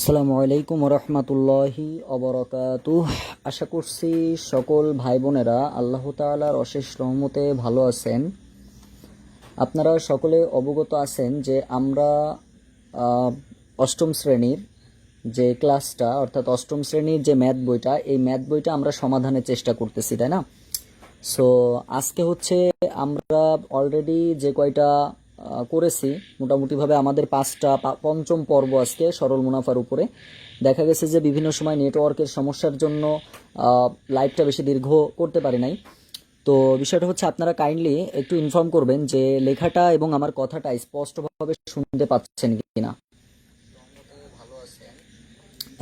আসসালামু আলাইকুম রহমতুল্লাহি অবরকাতুহ। আশা করছি সকল ভাই বোনেরা আল্লাহ তাআলার অশেষ রহমতে ভালো আছেন। আপনারা সকলে অবগত আছেন যে আমরা অষ্টম শ্রেণীর যে ক্লাসটা অর্থাৎ অষ্টম শ্রেণীর যে ম্যাথ বইটা, এই ম্যাথ বইটা আমরা সমাধানের চেষ্টা করতেছি, তাই না? সো আজকে হচ্ছে আমরা অলরেডি যে কয়টা করেছি মোটামুটিভাবে আমাদের পঞ্চম পর্ব আজকে সরল মুনাফার উপরে। দেখা গেছে যে বিভিন্ন সময় নেটওয়ার্কের সমস্যার জন্য লাইভটা বেশি দীর্ঘ করতে পারি নাই। তো বিষয়টা হচ্ছে আপনারা কাইন্ডলি একটু ইনফর্ম করবেন যে লেখাটা এবং আমার কথাটা স্পষ্টভাবে শুনতে পাচ্ছেন কিনা।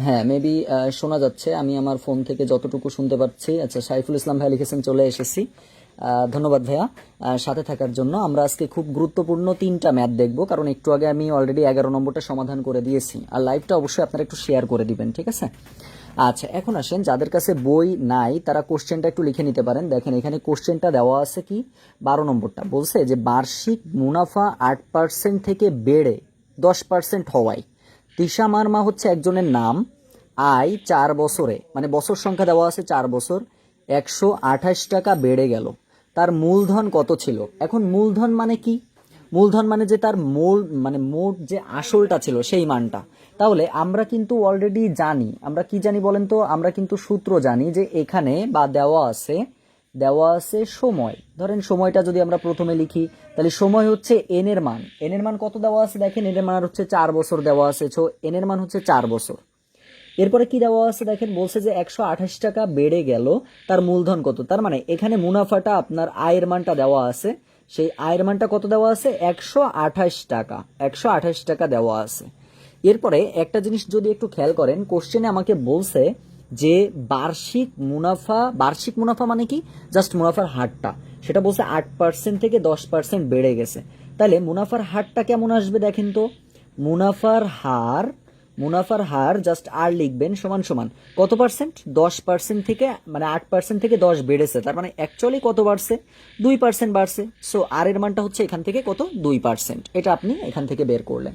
হ্যাঁ, মেবি শোনা যাচ্ছে, আমি আমার ফোন থেকে যতটুকু শুনতে পাচ্ছি। আচ্ছা, সাইফুল ইসলাম ভাই লিখেছেন চলে এসেছি। ধন্যবাদ ভাইয়া সাথে থাকার জন্য। আমরা আজকে খুব গুরুত্বপূর্ণ 3টা ম্যাথ দেখব, কারণ একটু আগে আমি অলরেডি 11 নম্বরটা সমাধান করে দিয়েছি। আর লাইভটা অবশ্যই আপনারা একটু শেয়ার করে দিবেন, ঠিক আছে? আচ্ছা, এখন আসেন, যাদের কাছে বই নাই তারা কোশ্চেনটা একটু লিখে নিতে পারেন। দেখেন এখানে কোশ্চেনটা দেওয়া আছে কি, 12 নম্বরটা বলছে যে বার্ষিক মুনাফা 8% থেকে বেড়ে 10% হওয়ায় তিশা মারমা হচ্ছে একজনের নাম, আয় 4 বছরে, মানে বছর সংখ্যা দেওয়া আছে 4 বছর, 128 টাকা বেড়ে গেল। তার মূলধন কত ছিল? এখন মূলধন মানে কি? মূলধন মানে যে তার মোট যে আসলটা ছিল সেই মানটা। তাহলে আমরা কিন্তু অলরেডি জানি, আমরা কি জানি বলেন তো? আমরা কিন্তু সূত্র জানি যে এখানে বা দেওয়া আছে সময়। ধরেন সময়টা যদি আমরা প্রথমে লিখি, তাহলে সময় হচ্ছে এন এর মান। এন এর মান কত দেওয়া আছে? দেখেন এন এর মান হচ্ছে 4 বছর দেওয়া আছে। সো এন এর মান হচ্ছে 4 বছর। এরপরে কি দেওয়া আছে দেখেন, বলছে যে 128 টাকা বেড়ে গেল, তার মূলধন কত? তার মানে এখানে মুনাফাটা আপনার আয়ের মানটা দেওয়া আছে। সেই আয়ের মানটা কত দেওয়া আছে? 128 টাকা। 128 টাকা দেওয়া আছে। এরপরে একটা জিনিস যদি একটু খেয়াল করেন, কোশ্চেনে আমাকে বলছে যে বার্ষিক মুনাফা মানে কি? জাস্ট মুনাফার হারটা, সেটা বলছে 8% থেকে 10% বেড়ে গেছে। তাহলে মুনাফার হারটা কেমন আসবে দেখেন তো। মুনাফার হার জাস্ট আর লিখবেন সমান সমান কত পার্সেন্ট? 10% থেকে, মানে 8% থেকে 10 বেড়েছে, তার মানে অ্যাকচুয়ালি কত বাড়ছে? 2% বাড়ছে। সো আর এর মানটা হচ্ছে এখান থেকে কত? 2%। এটা আপনি এখান থেকে বের করলেন।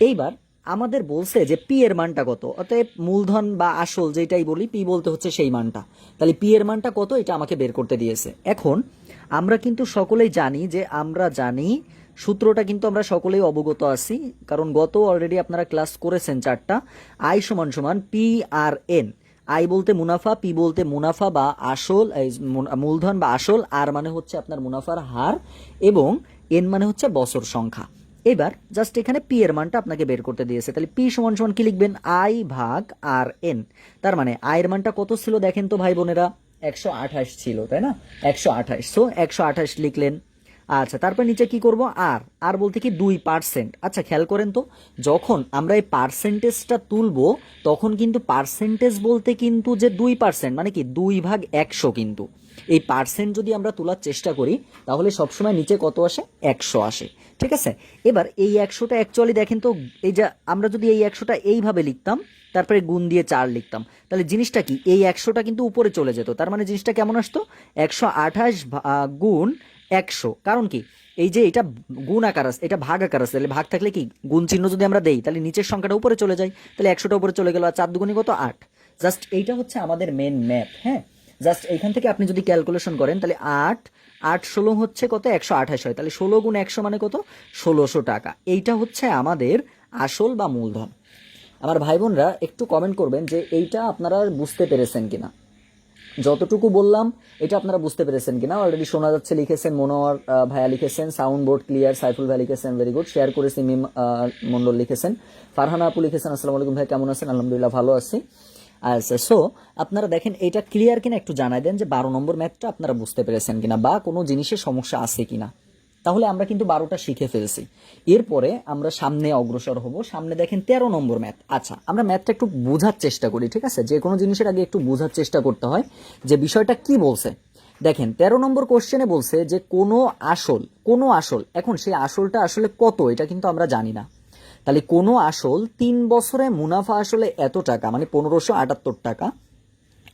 এইবার আমাদের বলছে যে পি এর মানটা কত, অতএব মূলধন বা আসল যেটাই বলি, পি বলতে হচ্ছে সেই মানটা। তাহলে পি এর মানটা কত, এটা আমাকে বের করতে দিয়েছে। এখন আমরা কিন্তু সকলেই জানি যে সূত্রটা কিন্তু আমরা সকলেই অবগত আছি, কারণ অলরেডি আপনারা ক্লাস করেছেন 4টা। আই সমান সমান পি আর এন। আই বলতে মুনাফা, পি বলতে মুনাফা বা আসল, মূলধন বা আসল, আর মানে হচ্ছে আপনার মুনাফার হার, এবং এন মানে হচ্ছে বছর সংখ্যা। এবার জাস্ট এখানে পি এর মানটা আপনাকে বের করতে দিয়েছে। তাহলে পি সমান সমান কি লিখবেন? আই ভাগ আর এন। তার মানে আয়ের মানটা কত ছিল দেখেন তো ভাই বোনেরা? 128 ছিল, তাই না? 128। সো 128 লিখলেন। আচ্ছা, তারপর নিচে কি করব? আর বলতে কি 2%। আচ্ছা, খেয়াল করেন তো, যখন আমরা এই পার্সেন্টেজটা তুলবো তখন কিন্তু পার্সেন্টেজ বলতে কিন্তু যে 2% মানে কি 2/100। কিন্তু এই পার্সেন্ট যদি আমরা তোলার চেষ্টা করি তাহলে সবসময় নিচে কত আসে? 100 আসে, ঠিক আছে? এবার এই 100টা অ্যাকচুয়ালি দেখেন তো, এই যে আমরা যদি এই 100টা এইভাবে লিখতাম, তারপরে গুণ দিয়ে 4 লিখতাম, তাহলে জিনিসটা কি? এই 100টা কিন্তু উপরে চলে যেত। তার মানে জিনিসটা কেমন আসতো? 128 গুণ 100। কারণ কি? এই যে এটা গুণ আকার আছে, এটা ভাগ আকার আছে, তাহলে ভাগ থাকলে কি গুণ চিহ্ন যদি আমরা দেই তাহলে নিচের সংখ্যাটা উপরে চলে যায়, তাহলে 100টা উপরে চলে গেল। আর 4 দুগুণে কত? 8। জাস্ট এইটা হচ্ছে আমাদের মেন ম্যাথ। হ্যাঁ, জাস্ট এইখান থেকে আপনি যদি ক্যালকুলেশন করেন তাহলে 8 হচ্ছে কত? 128 হয়। তাহলে 16 গুণ 100 মানে কত? 1600 টাকা। এইটা হচ্ছে আমাদের আসল বা মূলধন। আমার ভাই বোনরা একটু কমেন্ট করবেন যে এইটা আপনারা বুঝতে পেরেছেন কিনা, যতটুকু বললাম এটা আপনারা বুঝতে পেরেছেন কিনা। অলরেডি শোনা যাচ্ছে লিখেছেন মনোয়ার ভাইয়া, লিখেছেন সাউন্ড বোর্ড ক্লিয়ার। সাইফুল ভাই লিখেছেন ভেরি গুড, শেয়ার করেছি। মিম মন্ডল লিখেছেন। ফারহানা আপু লিখেছেন আসসালামু আলাইকুম ভাই, কেমন আছেন? আলহামদুলিল্লাহ ভালো আছি। আচ্ছা, সো আপনারা দেখেন এটা ক্লিয়ার কিনা একটু জানাই দেন যে 12 নম্বর ম্যাথটা আপনারা বুঝতে পেরেছেন কিনা, বা কোনো জিনিসের সমস্যা আছে কিনা। তাহলে আমরা কিন্তু 12টা শিখে ফেলছি। এরপরে আমরা সামনে অগ্রসর হব। সামনে দেখেন 13 নম্বর ম্যাথ। আচ্ছা, আমরা ম্যাথটা একটু বোঝার চেষ্টা করি, ঠিক আছে? যে কোনো জিনিসের আগে একটু বোঝার চেষ্টা করতে হয় যে বিষয়টা কি বলছে। দেখেন 13 নম্বর কোশ্চেনে বলছে যে কোনো আসল, এখন সেই আসলটা আসলে কত এটা কিন্তু আমরা জানি না। তাহলে কোনো আসল 3 বছরে মুনাফা আসলে এত টাকা, মানে 1578 টাকা,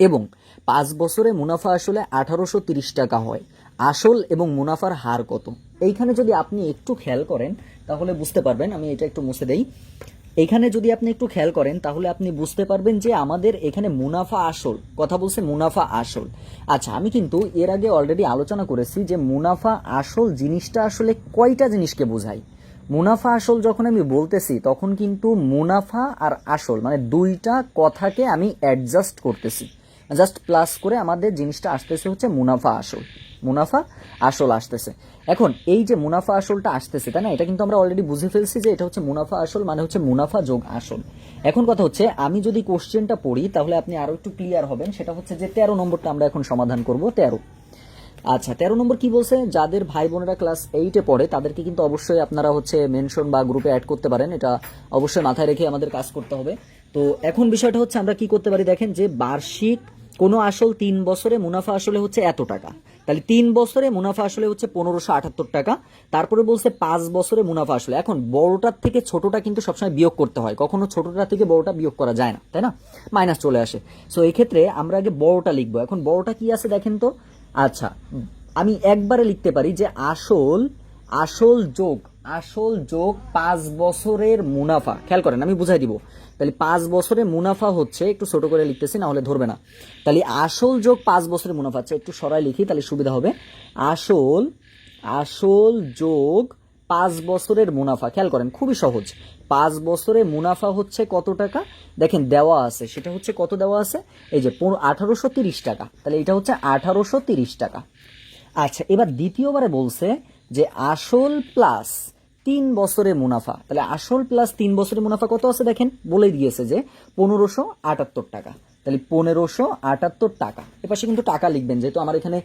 এবং 5 বছরে মুনাফা আসলে 1830 টাকা হয়। আসল এবং মুনাফার হার কত? এইখানে যদি আপনি একটু খেয়াল করেন তাহলে বুঝতে পারবেন। আমি এটা একটু মুছে দেই। এখানে যদি আপনি একটু খেয়াল করেন তাহলে আপনি বুঝতে পারবেন যে আমাদের এখানে মুনাফা আসল কথা বলছে, মুনাফা আসল। আচ্ছা, আমি কিন্তু এর আগে অলরেডি আলোচনা করেছি যে মুনাফা আসল জিনিসটা আসলে কয়টা জিনিসকে বোঝায়। মুনাফা আসল যখন আমি বলতেছি তখন কিন্তু মুনাফা আর আসল মানে দুইটা কথাকে আমি অ্যাডজাস্ট করতেছি, জাস্ট প্লাস করে আমাদের জিনিসটা আসতেছে হচ্ছে মুনাফা আসল, মুনাফা আসল আসতেছে। এখন এই যে মুনাফা আসলটা আসতেছে, তাই না, এটা কিন্তু আমরা অলরেডি বুঝে ফেলছি যে এটা হচ্ছে মুনাফা আসল মানে হচ্ছে মুনাফা যোগ আসল। এখন কথা হচ্ছে আমি যদি কোশ্চেনটা পড়ি তাহলে আপনি আরো একটু ক্লিয়ার হবেন। সেটা হচ্ছে যে 13 নম্বরটা আমরা এখন সমাধান করব। 13, আচ্ছা 13 নম্বর কি বলছে, যাদের ভাই বোনেরা ক্লাস 8-এ পড়ে তাদেরকে কিন্তু অবশ্যই আপনারা হচ্ছে মেনশন বা গ্রুপে অ্যাড করতে পারেন, এটা অবশ্যই মাথায় রেখে আমাদের কাজ করতে হবে। তো এখন বিষয়টা হচ্ছে আমরা কি করতে পারি দেখেন, যে বার্ষিক কোনো আসল 3 বছরে মুনাফা আসলে হচ্ছে এত টাকা, তাহলে 3 বছরে মুনাফা আসলে হচ্ছে 1578 টাকা। তারপরে বলছে 5 বছরে মুনাফা আসলে, এখন বড়টার থেকে ছোটটা কিন্তু সবসময় বিয়োগ করতে হয়, কখনো ছোটটা থেকে বড়টা বিয়োগ করা যায় না, তাই না, মাইনাস চলে আসে। সো এই ক্ষেত্রে আমরা আগে বড়টা লিখবো। এখন বড়টা কি আছে দেখেন তো, আচ্ছা আমি একবারে লিখতে পারি যে আসল আসল যোগ 5 বছরের মুনাফা। খেয়াল করেন আমি বুঝাই দিব, তাহলে 5 বছরের মুনাফা হচ্ছে, একটু ছোট করে লিখতেছি না হলে ধরবে না, তাহলে আসল যোগ 5 বছরের মুনাফা হচ্ছে, একটু সরাই লিখি তাহলে সুবিধা হবে, আসল যোগ 5 বছরের মুনাফা। খেয়াল করেন খুবই সহজ, 5 বছরে মুনাফা হচ্ছে কত টাকা দেখেন দেওয়া আছে, সেটা হচ্ছে কত দেওয়া আছে, এই যে 1830 টাকা, তাহলে এটা হচ্ছে 1830 টাকা। আচ্ছা এবার দ্বিতীয়বারে বলছে যে আসল প্লাস 3 বছরের মুনাফা, তাহলে আসল প্লাস 3 বছরের মুনাফা কত আছে দেখেন, বলে দিয়েছে যে 1578 টাকা, তাহলে 1578 টাকা। এপাশে কিন্তু টাকা লিখবেন, যেহেতু আমার এখানে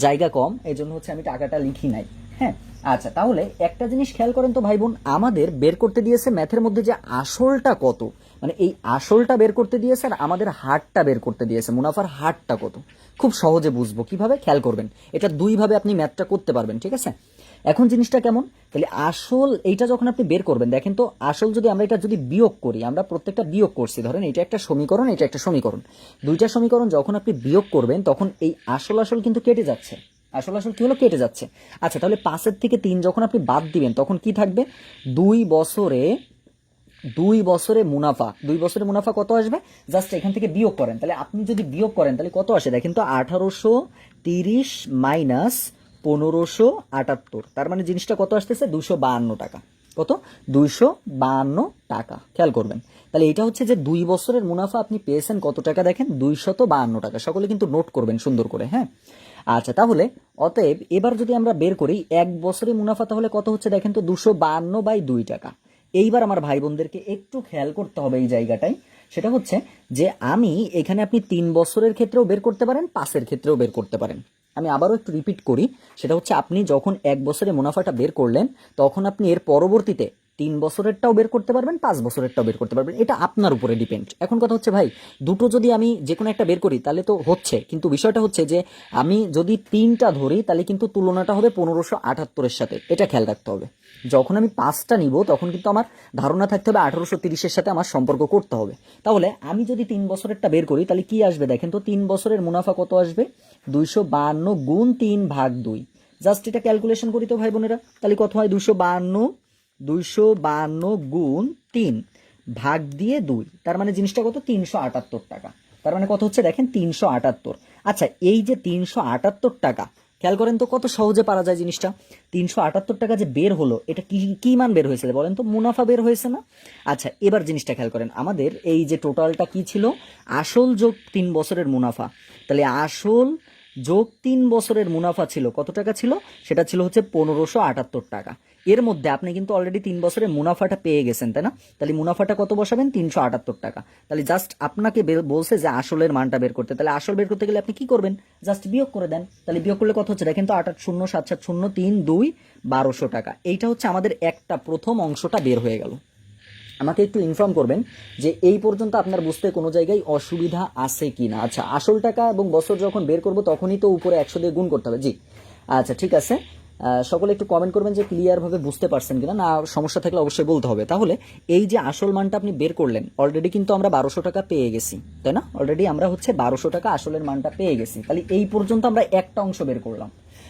জায়গা কম এই জন্য হচ্ছে আমি টাকাটা লিখি নাই। হ্যাঁ, আচ্ছা তাহলে একটা জিনিস খেয়াল করেন তো ভাই বোন, আমাদের বের করতে দিয়েছে ম্যাথের মধ্যে যে আসলটা কত, মানে এই আসলটা বের করতে দিয়েছে আর আমাদের হারটা বের করতে দিয়েছে, মুনাফার হারটা কত। খুব সহজে বুঝবো কিভাবে, খেয়াল করবেন, এটা দুইভাবে আপনি ম্যাথটা করতে পারবেন, ঠিক আছে। এখন জিনিসটা কেমন, তাহলে আসল এইটা যখন আপনি বের করবেন দেখেন তো, আসল যদি আমরা এটা যদি বিয়োগ করি, আমরা প্রত্যেকটা বিয়োগ করছি, ধরেন এটা একটা সমীকরণ, এটা একটা সমীকরণ, দুইটা সমীকরণ যখন আপনি বিয়োগ করবেন তখন এই আসল কিন্তু কেটে যাচ্ছে, আসল কি হলো, কেটে যাচ্ছে। আচ্ছা তাহলে 5-এর থেকে 3 যখন আপনি বাদ দিবেন তখন কি থাকবে, 2 বছরে মুনাফা, 2 বছরে মুনাফা কত আসবে, জাস্ট এখান থেকে বিয়োগ করেন, তাহলে আপনি যদি বিয়োগ করেন তাহলে কত আসে দেখেন তো, 1830 মাইনাস 1578, তার মানে জিনিসটা কত আসতেছে, 252 টাকা। কত, 252 টাকা। খেয়াল করবেন, তাহলে এটা হচ্ছে যে 2 বছরের মুনাফা আপনি পেয়েছেন কত টাকা দেখেন, 252 টাকা। সকলে কিন্তু নোট করবেন সুন্দর করে, হ্যাঁ। আচ্ছা তাহলে অতএব এবার যদি আমরা বের করি 1 বছরের মুনাফা তাহলে কত হচ্ছে দেখেন তো, 252/2 টাকা। এইবার আমার ভাই বোনদেরকে একটু খেয়াল করতে হবে এই জায়গাটায়, সেটা হচ্ছে যে আমি এখানে আপনি 3 বছরের ক্ষেত্রেও বের করতে পারেন, 5-এর ক্ষেত্রেও বের করতে পারেন। আমি আবারও একটু রিপিট করি, সেটা হচ্ছে আপনি যখন 1 বছরে মুনাফাটা বের করলেন তখন আপনি এর পরবর্তীতে 3 বছরেরটাও বের করতে পারবেন, 5 বছরেরটাও বের করতে পারবেন, এটা আপনার উপরে ডিপেন্ড। এখন কথা হচ্ছে ভাই, দুটো যদি আমি যে কোনো একটা বের করি তাহলে তো হচ্ছে, কিন্তু বিষয়টা হচ্ছে যে আমি যদি 3টা ধরি তাহলে কিন্তু তুলনাটা হবে 1578-এর সাথে, এটা খেয়াল রাখতে হবে। যখন আমি 5টা নিব তখন কিন্তু আমার ধারণা থাকতে হবে 1830-এর সাথে আমার সম্পর্ক করতে হবে। তাহলে আমি যদি 3 বছরেরটা বের করি তাহলে কি আসবে দেখেন তো, 3 বছরের মুনাফা কত আসবে, 252 গুণ 3/2। জাস্ট এটা ক্যালকুলেশন করি তো ভাই বোনেরা, তাহলে কত হয়, 252 গুণ 3 ভাগ দিয়ে 2, তার মানে জিনিসটা কত, 378 টাকা। তার মানে কত হচ্ছে দেখেন, 378। আচ্ছা এই যে 378 টাকা, খেয়াল করেন তো কত সহজে পারা যায় জিনিসটা, 378 টাকা যে বের হলো এটা কি মান বের হয়েছে বলেন তো, মুনাফা বের হয়েছে না। আচ্ছা এবার জিনিসটা খেয়াল করেন, আমাদের এই যে টোটালটা কি ছিল, আসল যোগ 3 বছরের মুনাফা, তাহলে আসল যোগ 3 বছরের মুনাফা ছিল কত টাকা ছিল, সেটা ছিল হচ্ছে 1578 টাকা। এর মধ্যে আপনি কিন্তু অলরেডি 3 বছরের মুনাফাটা পেয়ে গেছেন, তাই না, তাহলে মুনাফাটা কত বসাবেন, 378 টাকা। তাহলে জাস্ট আপনাকে বলছে যে আসলের মানটা বের করতে, তাহলে আসল বের করতে গেলে আপনি কি করবেন, জাস্ট বিয়োগ করে দেন, তাহলে বিয়োগ করলে কত হচ্ছে দেখেন তো, 88077032 টাকা। এইটা হচ্ছে আমাদের একটা প্রথম অংশটা বের হয়ে গেল। আমাকে একটু ইনফর্ম করবেন যে এই পর্যন্ত আপনার বুঝতে কোনো জায়গায় অসুবিধা আছে কি না। আচ্ছা আসল টাকা এবং বছর যখন বের করব তখনই তো উপরে 100 দিয়ে গুণ করতে হবে, জি আচ্ছা ঠিক আছে। সকলে একটু কমেন্ট করবেন যে ক্লিয়ারভাবে বুঝতে পারছেন কিনা, না সমস্যা থাকলে অবশ্যই বলতে হবে। তাহলে এই যে আসল মানটা আপনি বের করলেন, অলরেডি কিন্তু আমরা 1200 টাকা পেয়ে গেছি, তাই না, অলরেডি আমরা হচ্ছে 1200 টাকা আসলের মানটা পেয়ে গেছি। তাহলে এই পর্যন্ত আমরা একটা অংশ বের করলাম।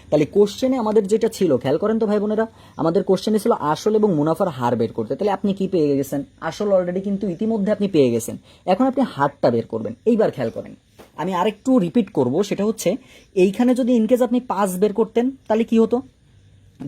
তাহলে কোশ্চেনে আমাদের যেটা ছিল, খেয়াল করেন তো ভাই বোনেরা, আমাদের কোশ্চেনে ছিল আসল এবং মুনাফার হার বের করতে। তাহলে আপনি কি পেয়ে গেছেন? আসল অলরেডি কিন্তু ইতিমধ্যে আপনি পেয়ে গেছেন, এখন আপনি হারটা বের করবেন। এইবার খেয়াল করেন, আমি আরেকটু রিপিট করব, সেটা হচ্ছে এইখানে যদি ইনকেস আপনি 5 বের করতেন তাহলে কি হতো?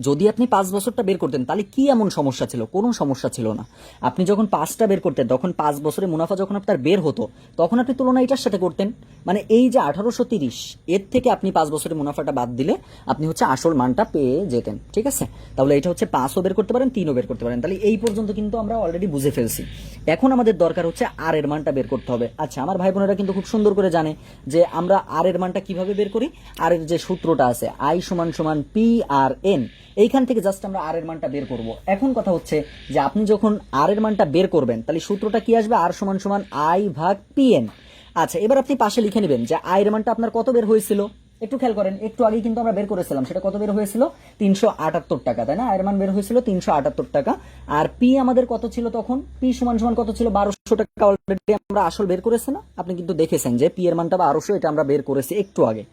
যদি আপনি 5 বছরটা বের করতেন তাহলে কি এমন সমস্যা ছিল? কোনো সমস্যা ছিল না। আপনি যখন 5টা বের করতেন, তখন 5 বছরে মুনাফা যখন আপনার বের হতো, তখন আপনি তুলনা এটার সাথে করতেন। মানে এই যে 1830, এর থেকে আপনি 5 বছরের মুনাফাটা বাদ দিলে আপনি হচ্ছে আসল মানটা পেয়ে যেতেন। ঠিক আছে, তাহলে এটা হচ্ছে 5ও বের করতে পারেন, 3ও বের করতে পারেন। তাহলে এই পর্যন্ত কিন্তু আমরা অলরেডি বুঝে ফেলছি। এখন আমাদের দরকার হচ্ছে আর এর মানটা বের করতে হবে। আচ্ছা, আমার ভাই বোনেরা কিন্তু খুব সুন্দর করে জানে যে আমরা আর এর মানটা কিভাবে বের করি। আর এর যে সূত্রটা আছে, আই সমান সমান পি আর এন, এইখান থেকে জাস্ট আমরা আর এর মানটা বের করব। এখন কথা হচ্ছে যে আপনি যখন আর এর মানটা বের করবেন তাহলে সূত্রটা কি আসবে? আর সমান সমান আই ভাগ পি এন। আচ্ছা, এবার আপনি পাশে লিখে নেবেন যে আই এর মানটা আপনার কত বের হয়েছিল। একটু খেয়াল করেন, একটু আগে কিন্তু আমরা বের করেছিলাম, সেটা কত বের হয়েছিল? 378 টাকা, তাই না? আয়ের মান বের হয়েছিল 378 টাকা। আর পি আমাদের কত ছিল তখন? পি সমান সমান কত ছিল? 1200 টাকা। অলরেডি আমরা আসল বের করেছি না? আপনি কিন্তু দেখেছেন যে পি এর মানটা 1200, এটা আমরা বের করেছি একটু আগে।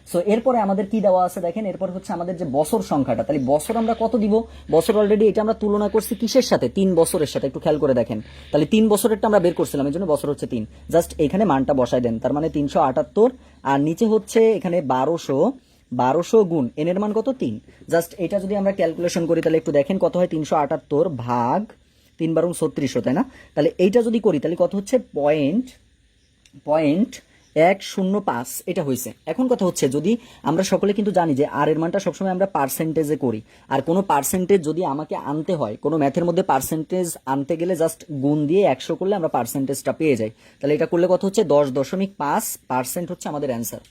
সো এরপরে আমাদের কি দেওয়া আছে দেখেন, এরপর হচ্ছে আমাদের যে বছর সংখ্যাটা, তাহলে বছর আমরা কত দিব? বছর অলরেডি এটা আমরা তুলনা করছি কিসের সাথে? 3 বছরের সাথে। একটু খেয়াল করে দেখেন, তাহলে 3 বছরেরটা আমরা বের করছিলাম, এই জন্য বছর হচ্ছে 3। জাস্ট এখানে মানটা বসাই দেন, তার মানে 378, আর নিচে হচ্ছে এখানে 1200। 1200 গুণ এন এর মান কত? 3। জাস্ট এটা যদি আমরা ক্যালকুলেশন করি তাহলে একটু দেখেন কত হয়? 378 ভাগ 3 বারং 3600, তাই না? তাহলে এইটা যদি করি তাহলে কত হচ্ছে? পয়েন্ট 105 এটা হয়েছে। এখন কথা হচ্ছে, যদি আমরা সকলে কিন্তু জানি যে আর এর মানটা সবসময় আমরা পার্সেন্টেজে করি, আর কোনো পার্সেন্টেজ যদি আমাকে আনতে হয়, কোনো ম্যাথের মধ্যে পার্সেন্টেজ আনতে গেলে জাস্ট গুণ দিয়ে 100 করলে আমরা পার্সেন্টেজটা পেয়ে যাই। তাহলে এটা করলে কত হচ্ছে? 10.5% হচ্ছে আমাদের অ্যান্সার।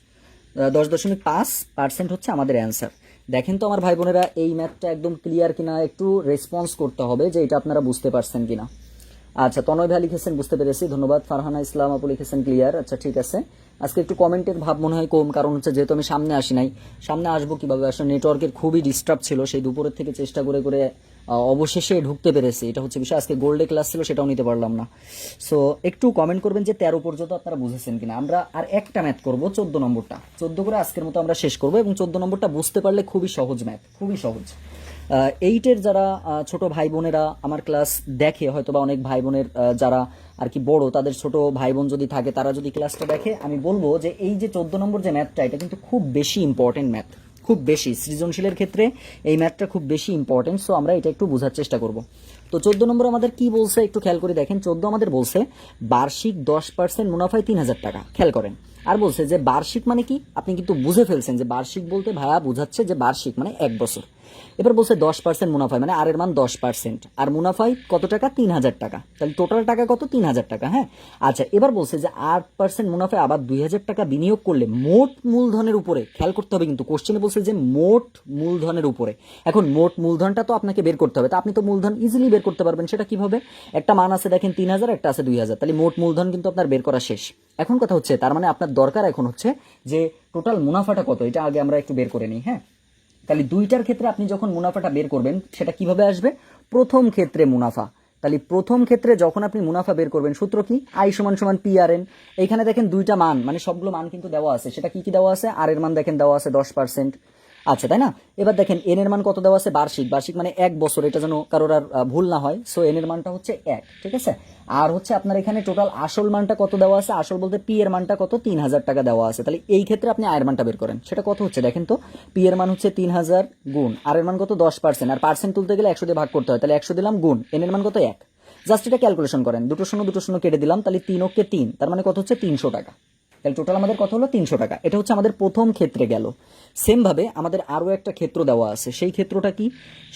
10.5% হচ্ছে আমাদের অ্যান্সার। দেখেন তো আমার ভাই বোনেরা, এই ম্যাথটা একদম ক্লিয়ার কিনা, একটু রেসপন্স করতে হবে যে এটা আপনারা বুঝতে পারছেন কিনা। আচ্ছা, তনয় ভাই লিখেছেন বুঝতে পেরেছি, ধন্যবাদ। ফারহানা ইসলাম আপু লিখেছেন ক্লিয়ার। আচ্ছা ঠিক আছে, আজকে একটু কমেন্টের ভাব মনে হয় কম, কারণ হচ্ছে যেহেতু আমি সামনে আসি নাই। সামনে আসবো কিভাবে? আসলে নেটওয়ার্কের খুবই ডিস্টার্ব ছিল, সেই দুপুরের থেকে চেষ্টা করে করে অবশেষে ঢুকতে পেরেছি, এটা হচ্ছে বিষয়। আজকে গোল্ডে ক্লাস ছিল, সেটাও নিতে পারলাম না। সো একটু কমেন্ট করবেন যে 13 পর্যন্ত আপনারা বুঝেছেন কিনা। আমরা আর একটা ম্যাথ করবো, 14 নম্বরটা। 14 করে আজকের মতো আমরা শেষ করবো, এবং 14 নম্বরটা বুঝতে পারলে খুবই সহজ ম্যাথ, খুবই সহজ। 8-এর যারা ছোট ভাই বোনেরা আমার ক্লাস দেখে, হয়তো বা অনেক ভাই বোনের যারা আর কি বড়, তাদের ছোট ভাই বোন যদি থাকে, তারা যদি ক্লাসটা দেখে, আমি বলবো যে এই যে 14 নম্বর যে ম্যাথটা, এটা কিন্তু খুব বেশি ইম্পর্টেন্ট ম্যাথ, খুব বেশি সৃজনশীলের ক্ষেত্রে এই ম্যাথটা খুব বেশি ইম্পর্টেন্ট। সো আমরা এটা একটু বোঝার চেষ্টা করব। তো 14 নম্বর আমাদের কি বলছে একটু খেয়াল করে দেখেন। 14 আমাদের বলছে বার্ষিক 10% মুনাফায় 3000 টাকা। খেয়াল করেন, আর বলছে যে বার্ষিক মানে কি? আপনি কিন্তু বুঝে ফেলছেন যে বার্ষিক বলতে ভাইয়া বোঝাচ্ছে যে বার্ষিক মানে 1 বছর। এবার বলছে 10% মুনাফায়, মানে আর এর মান 10%, আর মুনাফায় কত টাকা? 3000 টাকা। তাহলে টোটাল টাকা কত? 3000 টাকা। হ্যাঁ, আচ্ছা, এবার বলছে যে 8% মুনাফায় আবার 2000 টাকা বিনিয়োগ করলে মোট মূলধনের উপরে, খেয়াল করতে হবে কিন্তু কোশ্চেনে বলছে যে মোট মূলধনের উপরে। এখন মোট মূলধনটা তো আপনাকে বের করতে হবে, তা আপনি তো মূলধন ইজিলি বের করতে পারবেন। সেটা কিভাবে? একটা মান আছে দেখেন 3000, একটা আছে 2000, তাহলে মোট মূলধন কিন্তু আপনার বের করা শেষ। এখন কথা হচ্ছে, তার মানে আপনার দরকার এখন হচ্ছে যে টোটাল মুনাফাটা কত, এটা আগে আমরা একটু বের করে নিই। হ্যাঁ, তাহলে দুইটার ক্ষেত্রে আপনি যখন মুনাফাটা বের করবেন, সেটা কিভাবে আসবে? প্রথম ক্ষেত্রে মুনাফা, তাহলে প্রথম ক্ষেত্রে যখন আপনি মুনাফা বের করবেন, সূত্র কি? আই সমান সমান পি আর এন। এইখানে দেখেন দুইটা মান, মানে সবগুলো মান কিন্তু দেওয়া আছে। সেটা কি কি দেওয়া আছে? আর এর মান দেখেন দেওয়া আছে 10%। আচ্ছা, তাই না? এবার দেখেন এন এর মান কত দেওয়া আছে? বার্ষিক। বার্ষিক মানে 1 বছর, এটা যেন কারোর আর ভুল না হয়। সো এন এর মানটা হচ্ছে 1, ঠিক আছে। আর হচ্ছে আপনার এখানে টোটাল আসল মানটা কত দেওয়া আছে? আসল বলতে পি এর মানটা কত? 3000 টাকা দেওয়া আছে। তাহলে এই ক্ষেত্রে আপনি আয়ের মানটা বের করেন, সেটা কত হচ্ছে দেখেন তো। পি এর মান হচ্ছে 3000 গুণ আর এর মান কত? 10%, আর পার্সেন্ট তুলতে গেলে 100 দিয়ে ভাগ করতে হয়, তাহলে 100 দিলাম গুণ এন এর মান কত? 1। জাস্ট এটা ক্যালকুলেশন করেন, দুটো শূন্য কেটে দিলাম, তাহলে 3 কে 3, তার মানে কত হচ্ছে? 300 টাকা। তাহলে টোটাল আমাদের কত হলো? 300 টাকা। এটা হচ্ছে আমাদের প্রথম ক্ষেত্রে গেল। সেম ভাবে আমাদের আরো একটা ক্ষেত্র দেওয়া আছে। সেই ক্ষেত্রটা কি?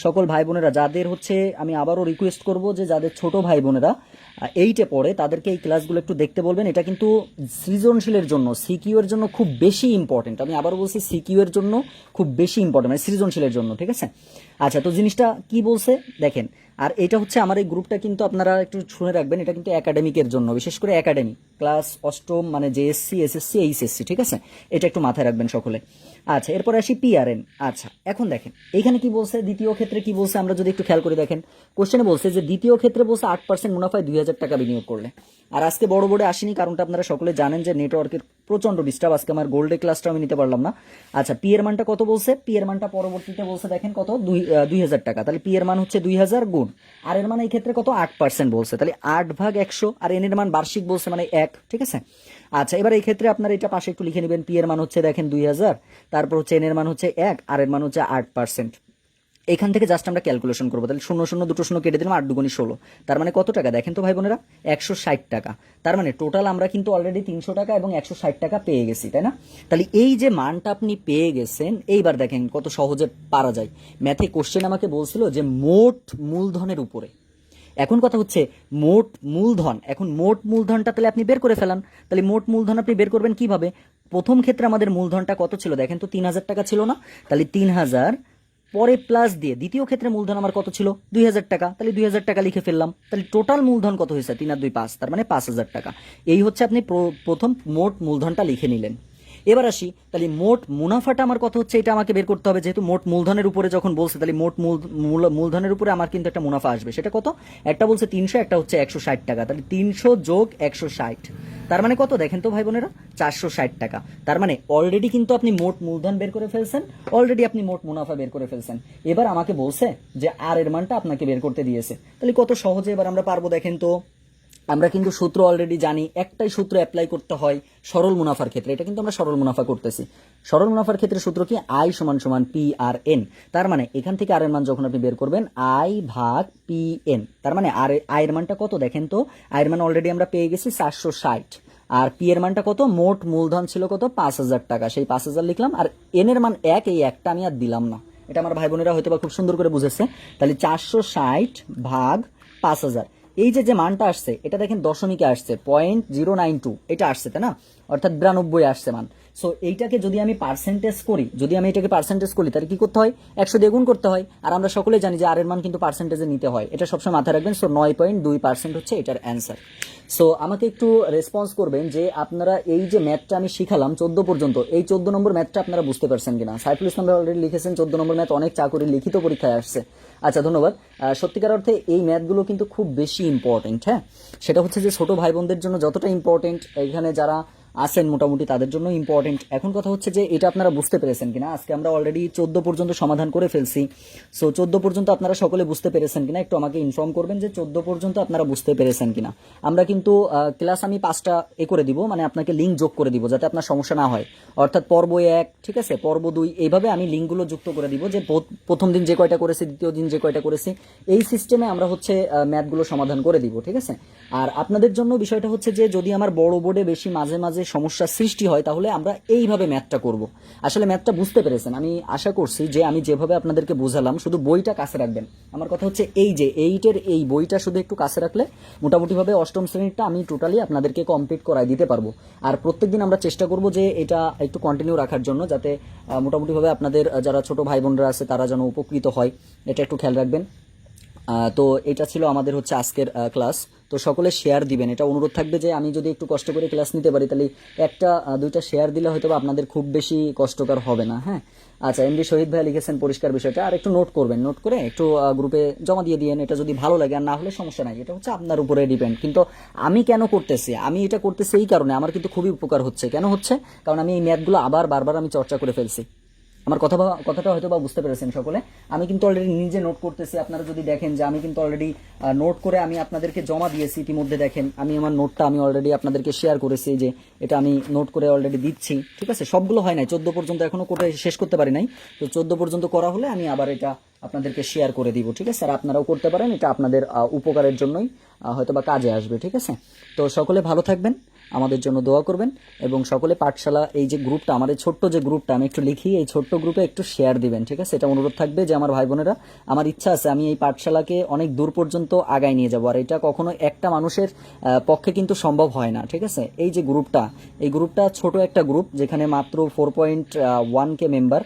সকল ভাই বোনেরা যাদের হচ্ছে, আমি আবারও রিকোয়েস্ট করব যে যাদের ছোট ভাই বোনেরা 8-এ পড়ে, তাদেরকে এই ক্লাসগুলো একটু দেখতে বলবেন। এটা কিন্তু সৃজনশীলের জন্য, সিকিউ এর জন্য খুব বেশি ইম্পর্টেন্ট। আমি আবারও বলছি, সিকিউ এর জন্য খুব বেশি ইম্পর্টেন্ট, মানে সৃজনশীলের জন্য, ঠিক আছে। আচ্ছা, তো জিনিসটা কি বলছে দেখেন। আর এটা হচ্ছে আমার এই গ্রুপটা কিন্তু আপনারা একটু শুনে রাখবেন, এটা কিন্তু একাডেমিকের জন্য, বিশেষ করে একাডেমিক ক্লাস অষ্টম, মানে জেএসসি, এসএসসি, এইচএসসি, ঠিক আছে। এটা একটু মাথায় রাখবেন সকলে। আচ্ছা, এরপর আসি পিআরএন। আচ্ছা, এখন দেখেন এইখানে কি বলছে, দ্বিতীয় ক্ষেত্রে কি বলছে আমরা যদি একটু খেয়াল করে দেখেন, কোশ্চেনে বলছে যে দ্বিতীয় ক্ষেত্রে বলছে 8% মুনাফায় 2000 টাকা বিনিয়োগ করলে। আর আজকে বড় বোর্ডে আসেনি, কারণটা আপনারা সকলে জানেন যে নেটওয়ার্কের প্রচন্ড ডিস্টার্ব, আজকে আমার গোল্ডে ক্লাসটা আমি নিতে পারলাম না। আচ্ছা, পি এর মানটা কত বলছে, পি এর মানটা পরবর্তীতে বলছে দেখেন কত, 2000 টাকা। তাহলে পি এর মান হচ্ছে 2000 গুণ আর এর মান এই ক্ষেত্রে কত, 8% বলছে, তাহলে 8/100। আর এন এর মান বার্ষিক বলছে মানে 1, ঠিক আছে। আচ্ছা, এবার এই ক্ষেত্রে আপনার এটা পাশে একটু লিখে নেবেন, পি এর মান হচ্ছে দেখেন 2000, তারপর হচ্ছে এন এর মান হচ্ছে 1 আর এর মান হচ্ছে 8%। এখান থেকে জাস্ট আমরা ক্যালকুলেশন করবো, তাহলে 0 0 দুটো 0 কেটে দিলাম, 8×2 = 16, তার মানে কত টাকা দেখেন তো ভাই বোনেরা, 160 টাকা। তার মানে টোটাল আমরা কিন্তু অলরেডি 300 টাকা এবং 160 টাকা পেয়ে গেছি, তাই না? তাহলে এই যে মানটা আপনি পেয়ে গেছেন, এইবার দেখেন কত সহজে পারা যায়। ম্যাথে কোশ্চেন আমাকে বলছিল যে মোট মূলধনের উপরে, এখন কথা হচ্ছে মোট মূলধন, এখন মোট মূলধনটা তাহলে আপনি বের করে ফেলান। তাহলে মোট মূলধন আপনি বের করবেন কিভাবে, প্রথম ক্ষেত্রে আমাদের মূলধনটা কত ছিল দেখেন তো, 3000 টাকা ছিল না? তাহলে 3000 পরে প্লাস দিয়ে দ্বিতীয় ক্ষেত্রে মূলধন আমার কত ছিল, 2000 টাকা, তাহলে 2000 টাকা লিখে ফেললাম। তাহলে টোটাল মূলধন কত হয়েছে, 3 আর 2 5, তার মানে 5000 টাকা। এই হচ্ছে আপনি প্রথম মোট মূলধনটা লিখে নিলেন। এবার আসি, তাহলে মোট মুনাফাটা আমার কত হচ্ছে এটা আমাকে বের করতে হবে, যেহেতু মোট মূলধনের উপরে যখন বলছে, তাহলে মোট মূলধনের উপরে আমার কিন্তু একটা মুনাফা আসবে, সেটা কত, একটা বলছে 300, একটা হচ্ছে 160 টাকা। তাহলে 300 যোগ 160, তার মানে কত দেখেন তো ভাই বোনেরা, 460 টাকা। তার মানে অলরেডি কিন্তু আপনি মোট মূলধন বের করে ফেলছেন, অলরেডি আপনি মোট মুনাফা বের করে ফেলছেন। এবার আমাকে বলছে যে আর এর মানটা আপনাকে বের করতে দিয়েছে, তাহলে কত সহজে এবার আমরা পারবো দেখেন তো। আমরা কিন্তু সূত্র অলরেডি জানি, একটাই সূত্র অ্যাপ্লাই করতে হয় সরল মুনাফার ক্ষেত্রে, এটা কিন্তু আমরা সরল মুনাফা করতেছি। সরল মুনাফার ক্ষেত্রে সূত্র কি, আই সমান সমান পি আর এন। তার মানে এখান থেকে আর এর মান যখন আপনি বের করবেন, আই ভাগ পি এন, তার মানে আর আয়ের মানটা কত দেখেন তো, আয়ের মান অলরেডি আমরা পেয়ে গেছি 460, আর পি এর মানটা কত, মোট মূলধন ছিল কত, 5000 টাকা, সেই 5000 লিখলাম। আর এন এর মান 1, এই একটা আমি আর দিলাম না, এটা আমার ভাই বোনেরা হয়তো বা খুব সুন্দর করে বুঝেছে। তাহলে 460 ভাগ 5000, এই যে মানটা আসছে এটা দেখেন দশমিকে আসছে, 0.092 এটা আসছে, তাই না, অর্থাৎ 92 আসছে মান। সো এইটাকে যদি আমি পার্সেন্টেজ করি, তাহলে কি করতে হয়, 100 দিয়ে গুণ করতে হয়। আর আমরা সকলে জানি যে আর এর মান কিন্তু পার্সেন্টেজে নিতে হয়, এটা সবসময় মাথায় রাখবেন। সো 9.2% হচ্ছে এটার অ্যান্সার। সো আমাকে একটু রেসপন্স করবেন যে আপনারা এই যে ম্যাথটা আমি শিখালাম 14 পর্যন্ত, এই 14 নম্বর ম্যাথটা আপনারা বুঝতে পারছেন কিনা। সাইফুল ইসলাম অলরেডি লিখেছেন 14 নম্বর ম্যাথ অনেক চাকরি লিখিত পরীক্ষায় আসছে। আচ্ছা, ধন্যবাদ। সত্যিকার অর্থে এই ম্যাথগুলো কিন্তু খুব বেশি ইম্পর্টেন্ট। হ্যাঁ, সেটা হচ্ছে যে ছোট ভাই বোনদের জন্য যতটা ইম্পর্টেন্ট, এখানে যারা আছেন মোটামুটি তাদের জন্য ইম্পর্টেন্ট। এখন কথা হচ্ছে যে এটা আপনারা বুঝতে পেরেছেন কিনা। আজকে আমরা অলরেডি 14 পর্যন্ত সমাধান করে ফেলছি। সো 14 পর্যন্ত আপনারা সকলে বুঝতে পেরেছেন কিনা একটু আমাকে ইনফর্ম করবেন যে 14 পর্যন্ত আপনারা বুঝতে পেরেছেন কিনা। আমরা কিন্তু ক্লাস আমি 5টা করে দিব, মানে আপনাকে লিঙ্ক যোগ করে দিব যাতে আপনার সমস্যা না হয়। অর্থাৎ পর্ব 1, ঠিক আছে, পর্ব 2, এইভাবে আমি লিঙ্কগুলো যুক্ত করে দিব, যে প্রথম দিন যে কয়টা করেছি, দ্বিতীয় দিন যে কয়টা করেছি, এই সিস্টেমে আমরা হচ্ছে ম্যাথগুলো সমাধান করে দিব, ঠিক আছে। আর আপনাদের জন্য বিষয়টা হচ্ছে যে যদি আমার বড় বোর্ডে বেশি মাঝে মাঝে সমস্যার সৃষ্টি হয়, তাহলে আমরা এইভাবে ম্যাথটা করব। আসলে ম্যাথটা বুঝতে পেরেছেন, আমি আশা করছি যে আমি যেভাবে আপনাদেরকে বোঝালাম, শুধু বইটা কাছে রাখবেন। আমার কথা হচ্ছে এই যে 8-এর এই বইটা শুধু একটু কাছে রাখলে মোটামুটিভাবে অষ্টম শ্রেণীটা আমি টোটালি আপনাদেরকে কমপ্লিট করাই দিতে পারবো। আর প্রত্যেকদিন আমরা চেষ্টা করব যে এটা একটু কন্টিনিউ রাখার জন্য, যাতে মোটামুটিভাবে আপনাদের যারা ছোট ভাই বোনরা আছে তারা যেন উপকৃত হয়, এটা একটু খেয়াল রাখবেন। তো এটা ছিল আমাদের হচ্ছে আজকের ক্লাস। তো সকলে শেয়ার দিবেন, এটা অনুরোধ থাকবে যে আমি যদি একটু কষ্ট করে ক্লাস নিতে পারি, তাহলে একটা দুইটা শেয়ার দিলে হয়তো আপনাদের খুব বেশি কষ্টকর হবে না। হ্যাঁ, আচ্ছা, এমডি শহীদ ভাই লিখেছেন পরিষ্কার বিষয়টা, আর একটু নোট করবেন, নোট করে একটু গ্রুপে জমা দিয়ে দিয়েন। এটা যদি ভালো লাগে, আর না হলে সমস্যা নাই, এটা হচ্ছে আপনার উপরে ডিপেন্ড। কিন্তু আমি কেন করতেছি, আমি এটা করতেছি এই কারণে, আমার কিন্তু খুবই উপকার হচ্ছে। কেন হচ্ছে, কারণ আমি এই ম্যাথগুলো বারবার আমি চর্চা করে ফেলছি। আমার কথাটা হয়তো বা বুঝতে পেরেছেন সকলে। আমি কিন্তু অলরেডি নিজে নোট করতেছি, আপনারা যদি দেখেন যে আমি কিন্তু অলরেডি নোট করে আমি আপনাদেরকে জমা দিয়েছি ইতিমধ্যে। দেখেন আমি আমার নোটটা আমি অলরেডি আপনাদেরকে শেয়ার করেছি, যে এটা আমি নোট করে অলরেডি দিচ্ছি, ঠিক আছে। সবগুলো হয় নাই, 14 পর্যন্ত এখনো করে শেষ করতে পারি নাই। তো 14 পর্যন্ত করা হলে আমি আবার এটা আপনাদেরকে শেয়ার করে দিব, ঠিক আছে। আর আপনারাও করতে পারেন, এটা আপনাদের উপকারের জন্যই হয়তো বা কাজে আসবে, ঠিক আছে। তো সকলে ভালো থাকবেন, আমাদের জন্য দোয়া করবেন, এবং সকলে পাঠশালা এই যে গ্রুপটা, আমাদের ছোট্ট যে গ্রুপটা, আমি একটু লিখি, এই ছোট্ট গ্রুপে একটু শেয়ার দিবেন, ঠিক আছে। এটা অনুরোধ থাকবে যে আমার ভাই বোনেরা, আমার ইচ্ছা আছে আমি এই পাঠশালাকে অনেক দূর পর্যন্ত আগায় নিয়ে যাব। আর এটা কখনো একটা মানুষের পক্ষে কিন্তু সম্ভব হয় না, ঠিক আছে। এই যে গ্রুপটা, এই গ্রুপটা ছোট একটা গ্রুপ, যেখানে মাত্র 4.1K মেম্বার।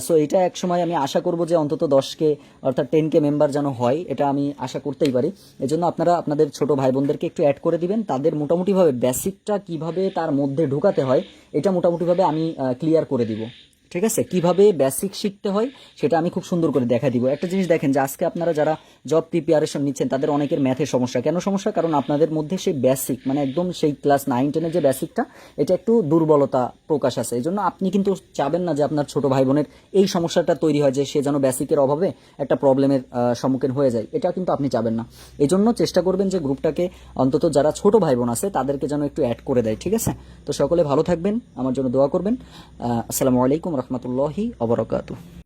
সো এটা এক সময় আমি আশা করব যে অন্তত 10K অর্থাৎ 10K মেম্বার যেন হয়, এটা আমি আশা করতেই পারি। এজন্য আপনারা আপনাদের ছোট ভাই বোনদেরকে একটু অ্যাড করে দিবেন, তাদের মোটামুটিভাবে বেসিকটা কিভাবে তার মধ্যে ঢুকাতে হয় এটা মোটামুটিভাবে আমি ক্লিয়ার করে দিব। ঠিক আছে, কিভাবে বেসিক শিখতে হয় সেটা আমি খুব সুন্দর করে দেখা দিব। একটা জিনিস দেখেন যে আজকে আপনারা যারা জব প্রিপারেশন নিচ্ছেন তাদের অনেকের ম্যাথের সমস্যা। কেন সমস্যা? কারণ আপনাদের মধ্যে সেই বেসিক মানে একদম সেই ক্লাস 9-10-এর যে বেসিকটা, এটা একটু দুর্বলতা প্রকাশ আছে। এই জন্য আপনি কিন্তু চাবেন না যে আপনার ছোট ভাই বোনের এই সমস্যাটা তৈরি হয় যে সে যেন বেসিকের অভাবে একটা প্রবলেমের সম্মুখীন হয়ে যায়, এটা কিন্তু আপনি চাবেন না। এই জন্য চেষ্টা করবেন যে গ্রুপটাকে অন্তত যারা ছোট ভাই বোন আছে তাদেরকে যেন একটু অ্যাড করে দেয়। ঠিক আছে, তো সকলে ভালো থাকবেন, আমার জন্য দোয়া করবেন। আসসালামু আলাইকুম রহমতুল্লাহি অবরাকাতুহু।